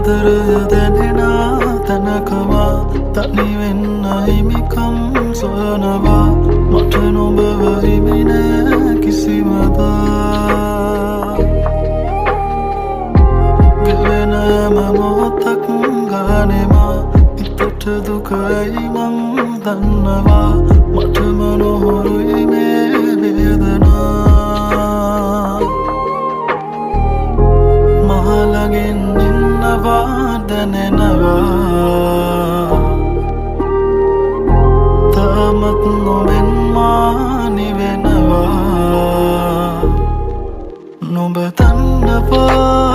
ආදරය දැනෙනා තැනකවා තනි වෙන්න හිමිකම් සොයනවා මට නොබව හිමි නෑ කිසිවදා ගෙවෙන හැම මොහොතක් ගානෙමා හිතට දුක ඇයි මං දන්නවා මටම නොහොරුයි මේ වේදනා මහලගෙන් ඉන්නවා දැනෙනවා තාමත් නොබෙන් මානිවෙනවා නොබ තන්නවා